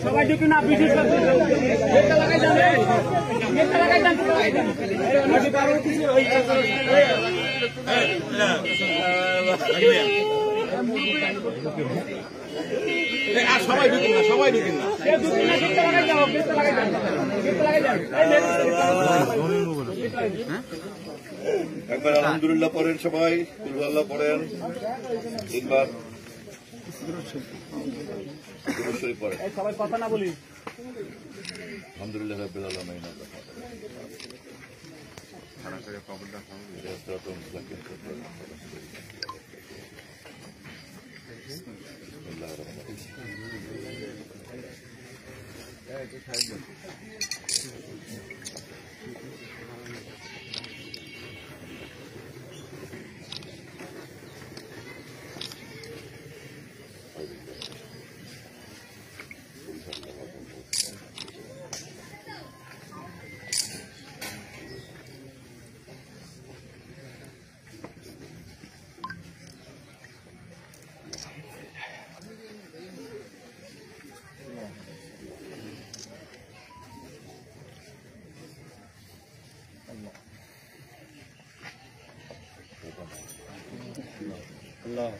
সবাই ঢুকি না, বিশেষ লাগাই যান, সবাই ঢুকিন না, সবাই ঢুকিন না। একবার আলহামদুলিল্লাহ পড়েন, সবাই কুলহুয়াল্লাহ পড়েন, তিনবার পড়েন। সবাই কথা না বলি। আলহামদুলিল্লাহ রাব্বিল আলামিন। আল্লাহ